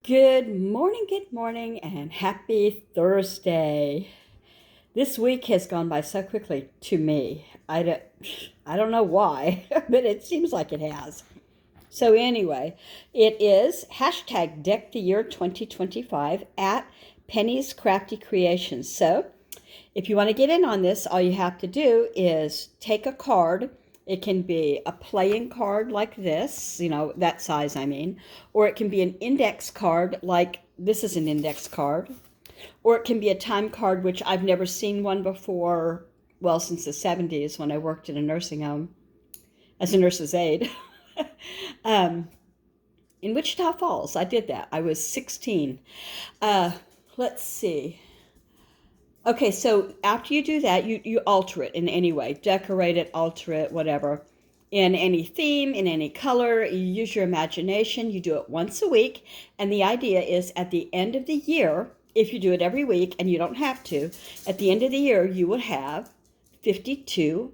Good morning, and happy Thursday. This week has gone by so quickly to me. I don't know why, but it seems like it has. So anyway, it is hashtag Deck the Year 2025 at Penny's Crafty Creations. So if you want to get in on this, all you have to do is take a card. It can be a playing card like this, that size, I mean, or it can be an index card like this is an index card, or it can be a time card, which I've never seen one before, well, since the 70s when I worked in a nursing home as a nurse's aide. um, in Wichita Falls, I did that. I was 16. Let's see. Okay, so after you do that, you alter it in any way. Decorate it, alter it, whatever. In any theme, in any color, you use your imagination. You do it once a week. And the idea is at the end of the year, if you do it every week, and you don't have to, at the end of the year, you will have 52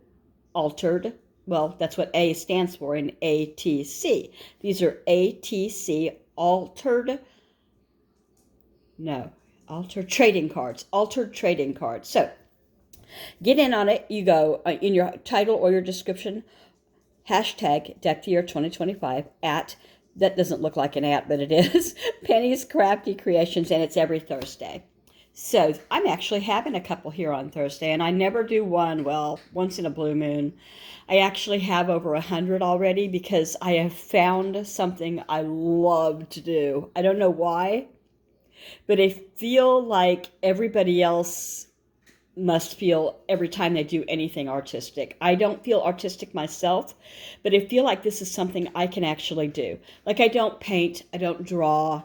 altered, well, that's what A stands for in ATC. These are ATC altered, no, altered trading cards. So get in on it. You go in your title or your description, hashtag Deck the Year 2025 at, that doesn't look like an at, but it is, Penny's Crafty Creations, and it's every Thursday. So I'm actually having a couple here on Thursday, and I never do one, well, once in a blue moon. I actually have over 100 already because I have found something I love to do. I don't know why, but I feel like everybody else must feel every time they do anything artistic. I don't feel artistic myself, but I feel like this is something I can actually do. Like, I don't paint, I don't draw.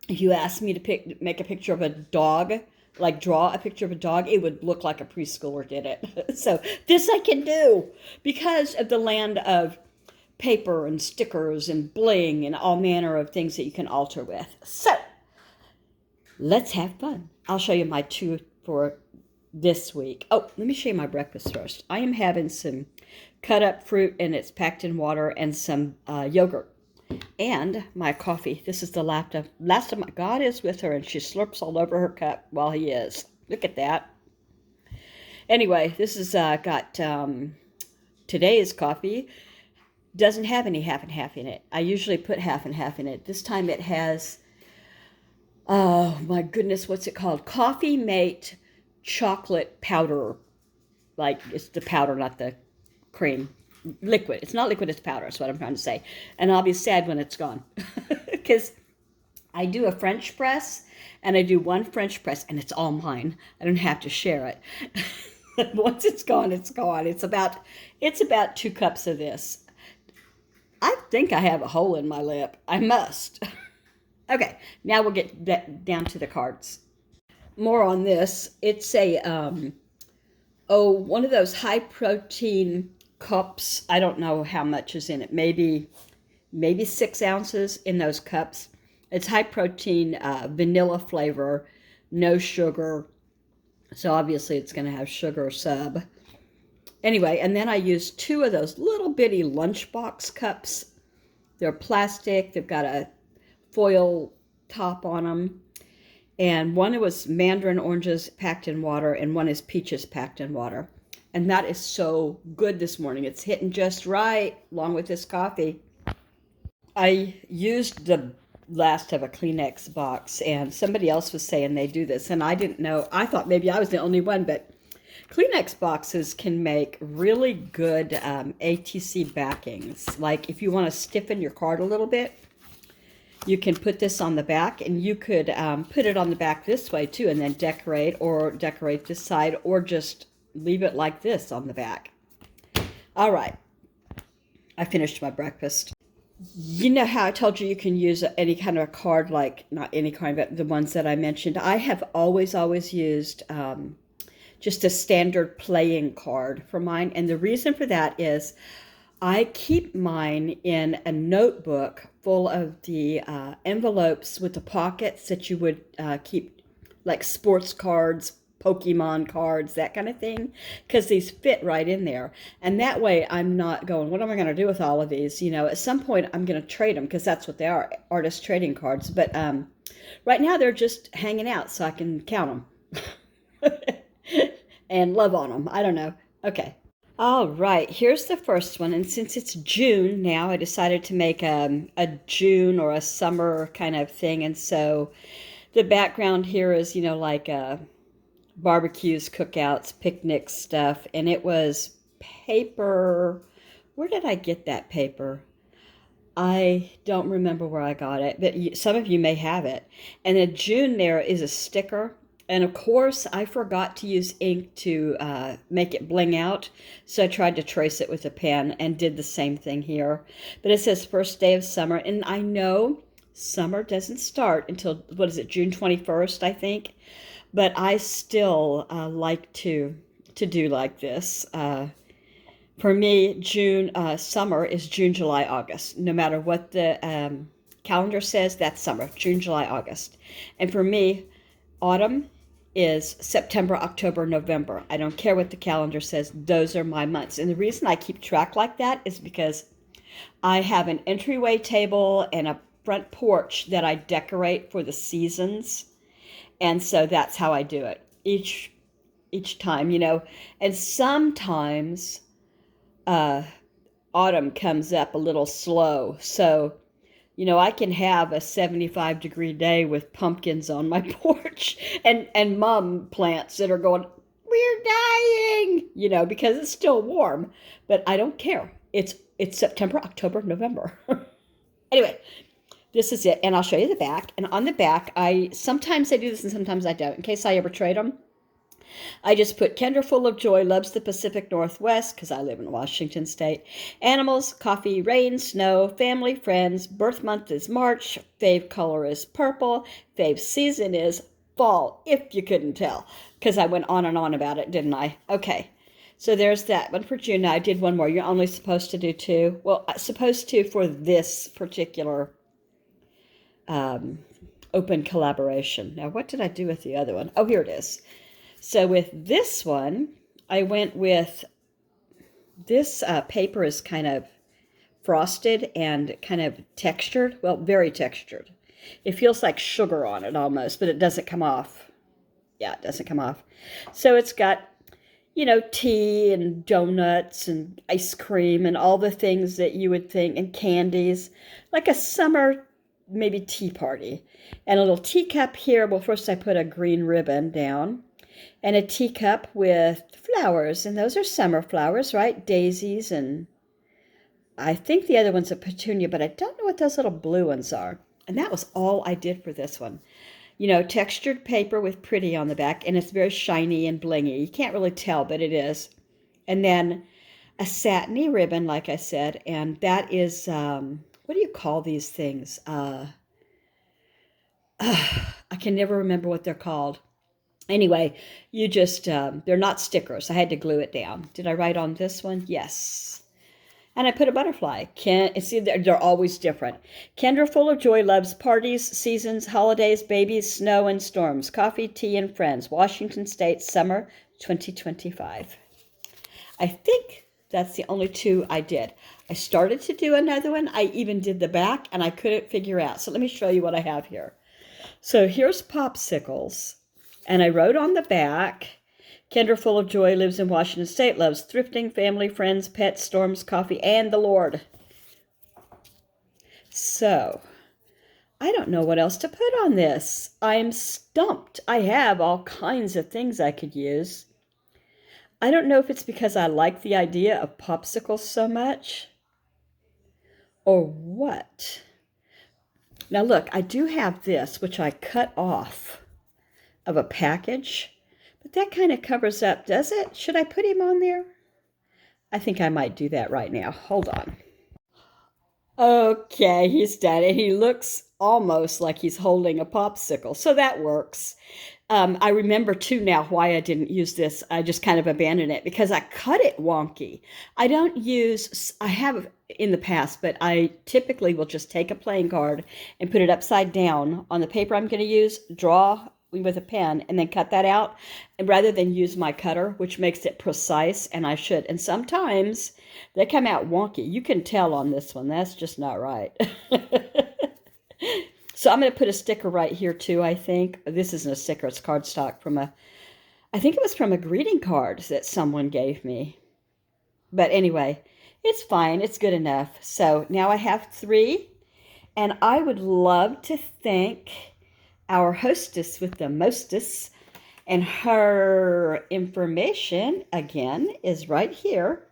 If you asked me to make a picture of a dog, like draw a picture of a dog, it would look like a preschooler did it. So this I can do because of the land of paper and stickers and bling and all manner of things that you can alter with. So let's have fun. I'll show you my two for this week. Oh, let me show you my breakfast first. I am having some cut up fruit, and it's packed in water, and some yogurt. And my coffee. This is the last of my, God is with her, and she slurps all over her cup while he is. Look at that. Anyway, this is got today's coffee. Doesn't have any half and half in it. I usually put half and half in it. This time it has, oh my goodness, what's it called? Coffee Mate chocolate powder. Like, it's the powder, not the cream. Liquid. It's not liquid, it's powder, is what I'm trying to say. And I'll be sad when it's gone. Because I do a French press, and I do one French press, and it's all mine. I don't have to share it. Once it's gone, it's gone. It's about 2 cups of this. I think I have a hole in my lip. I must. Okay, now we'll get down to the cards. More on this. It's a one of those high protein cups. I don't know how much is in it. Maybe 6 ounces in those cups. It's high protein, vanilla flavor, no sugar. So obviously it's going to have sugar sub. Anyway, and then I used 2 of those little bitty lunchbox cups. They're plastic. They've got a foil top on them. And one was mandarin oranges packed in water, and one is peaches packed in water. And that is so good this morning. It's hitting just right, along with this coffee. I used the last of a Kleenex box, and somebody else was saying they do this, and I didn't know. I thought maybe I was the only one, but Kleenex boxes can make really good ATC backings. Like, if you want to stiffen your card a little bit, you can put this on the back, and you could put it on the back this way too, and then decorate this side, or just leave it like this on the back. All right, I finished my breakfast. You know how I told you can use any kind of a card, like, not any kind, but the ones that I mentioned. I have always used just a standard playing card for mine, and the reason for that is I keep mine in a notebook full of the envelopes with the pockets that you would keep, like sports cards, Pokemon cards, that kind of thing, because these fit right in there. And that way I'm not going, what am I going to do with all of these? You know, at some point I'm going to trade them because that's what they are, artist trading cards. But right now they're just hanging out so I can count them and love on them. I don't know. Okay. All right, here's the first one. And since it's June now, I decided to make a June or a summer kind of thing. And so the background here is, you know, like barbecues, cookouts, picnic stuff. And it was paper. Where did I get that paper? I don't remember where I got it, but some of you may have it. And then June there is a sticker. And of course, I forgot to use ink to make it bling out. So I tried to trace it with a pen and did the same thing here. But it says first day of summer. And I know summer doesn't start until, what is it, June 21st, I think. But I still like to do like this. For me, summer is June, July, August. No matter what the calendar says, that's summer, June, July, August. And for me, autumn is September, October, November. I don't care what the calendar says. Those are my months. And the reason I keep track like that is because I have an entryway table and a front porch that I decorate for the seasons. And so that's how I do it each time, you know. And sometimes autumn comes up a little slow. So you know, I can have a 75-degree day with pumpkins on my porch and mum plants that are going, we're dying, you know, because it's still warm. But I don't care. It's September, October, November. Anyway, this is it. And I'll show you the back. And on the back, sometimes I do this and sometimes I don't, in case I ever trade them. I just put Kendra full of joy, loves the Pacific Northwest, because I live in Washington State. Animals, coffee, rain, snow, family, friends. Birth month is March. Fave color is purple. Fave season is fall, if you couldn't tell, because I went on and on about it, didn't I? Okay, so there's that one for June. Now, I did one more. You're only supposed to do two. Well, supposed to for this particular open collaboration. Now, what did I do with the other one? Oh, here it is. So with this one, I went with, this paper is kind of frosted and kind of textured. Well, very textured. It feels like sugar on it almost, but it doesn't come off. Yeah, it doesn't come off. So it's got, you know, tea and donuts and ice cream and all the things that you would think, and candies, like a summer maybe tea party. And a little teacup here. Well, first I put a green ribbon down. And a teacup with flowers, and those are summer flowers, right? Daisies, and I think the other one's a petunia, but I don't know what those little blue ones are. And that was all I did for this one. You know, textured paper with pretty on the back, and it's very shiny and blingy. You can't really tell, but it is. And then a satiny ribbon, like I said, and that is, what do you call these things? I can never remember what they're called. Anyway, you just, they're not stickers. I had to glue it down. Did I write on this one? Yes. And I put a butterfly. See, they're always different. Kendra full of joy loves parties, seasons, holidays, babies, snow, and storms. Coffee, tea, and friends. Washington State, summer 2025. I think that's the only two I did. I started to do another one. I even did the back, and I couldn't figure out. So let me show you what I have here. So here's popsicles. And I wrote on the back, Kendra full of joy lives in Washington State, loves thrifting, family, friends, pets, storms, coffee, and the Lord. So, I don't know what else to put on this. I'm stumped. I have all kinds of things I could use. I don't know if it's because I like the idea of popsicles so much or what. Now look, I do have this, which I cut off of a package, but that kind of covers up, does it? Should I put him on there? I think I might do that right now. Hold on. Okay, he's done it. He looks almost like he's holding a popsicle, so that works. I remember too now why I didn't use this. I just kind of abandoned it because I cut it wonky. I have in the past, but I typically will just take a playing card and put it upside down on the paper I'm going to use, draw with a pen and then cut that out, and rather than use my cutter, which makes it precise, and I should. And sometimes they come out wonky. You can tell on this one. That's just not right. So I'm going to put a sticker right here too, I think. This isn't a sticker, it's cardstock from I think it was from a greeting card that someone gave me. But anyway, it's fine. It's good enough. So now I have 3. And I would love to thank our hostess with the mostest. And her information, again, is right here.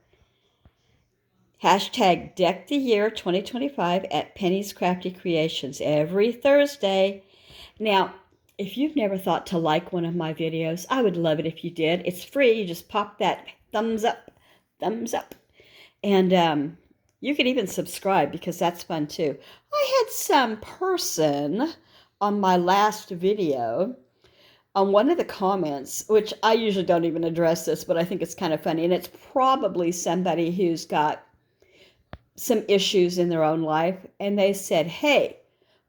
Hashtag Deck the Year 2025 at Penny's Crafty Creations every Thursday. Now, if you've never thought to like one of my videos, I would love it if you did. It's free. You just pop that thumbs up. And you can even subscribe because that's fun too. I had some person on my last video on one of the comments, which I usually don't even address this, but I think it's kind of funny. And it's probably somebody who's got some issues in their own life. And they said, hey,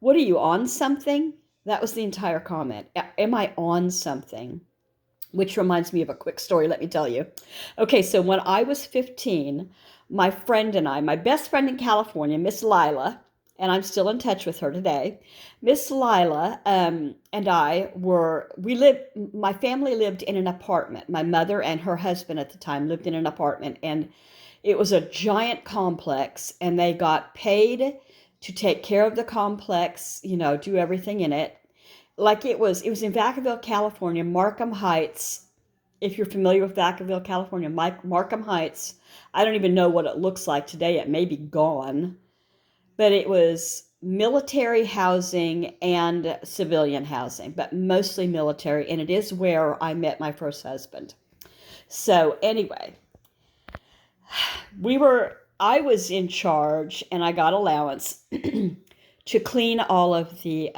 what are you on something? That was the entire comment. Am I on something? Which reminds me of a quick story, let me tell you. Okay, so when I was 15, my friend and I, my best friend in California, Miss Lila, and I'm still in touch with her today. Miss Lila and I my family lived in an apartment. My mother and her husband at the time lived in an apartment, and it was a giant complex, and they got paid to take care of the complex, do everything in it. Like it was in Vacaville, California, Markham Heights. If you're familiar with Vacaville, California, Markham Heights, I don't even know what it looks like today. It may be gone. But it was military housing and civilian housing, but mostly military. And it is where I met my first husband. So anyway, I was in charge, and I got allowance to clean all of the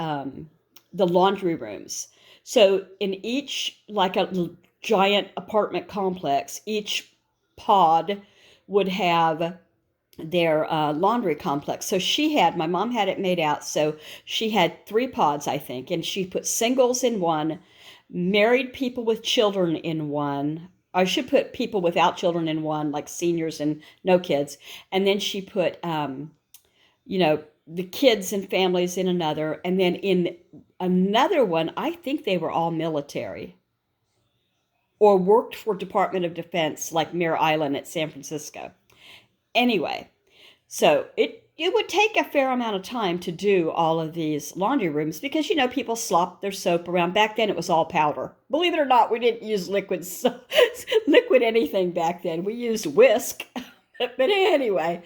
laundry rooms. So in each, like a giant apartment complex, each pod would have their laundry complex. So my mom had it made out. So she had 3 pods, I think, and she put singles in one, married people with children in one. I should put people without children in one, like seniors and no kids. And then she put, the kids and families in another. And then in another one, I think they were all military or worked for Department of Defense, like Mare Island at San Francisco. Anyway, so it would take a fair amount of time to do all of these laundry rooms because, people slop their soap around. Back then, it was all powder. Believe it or not, we didn't use liquid anything back then. We used whisk. But anyway,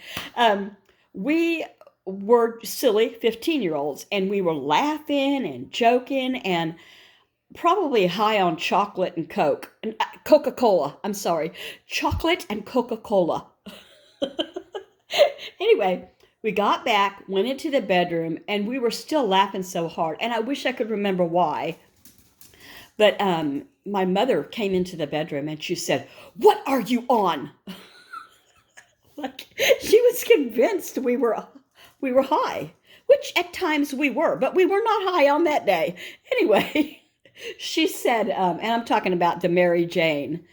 we were silly 15-year-olds, and we were laughing and joking and probably high on chocolate and Coca-Cola. I'm sorry, chocolate and Coca-Cola. Anyway, we got back, went into the bedroom, and we were still laughing so hard. And I wish I could remember why. But my mother came into the bedroom and she said, "What are you on?" Like she was convinced we were high, which at times we were, but we were not high on that day. Anyway, she said, and I'm talking about the Mary Jane.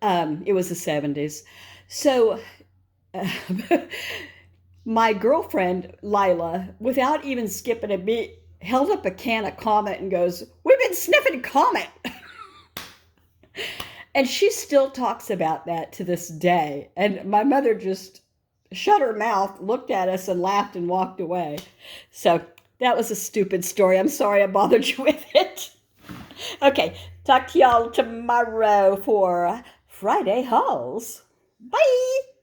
It was the 70s. So my girlfriend, Lila, without even skipping a beat, held up a can of Comet and goes, "We've been sniffing Comet." And she still talks about that to this day. And my mother just shut her mouth, looked at us, and laughed and walked away. So that was a stupid story. I'm sorry I bothered you with it. Okay, talk to y'all tomorrow for Friday hauls. Bye.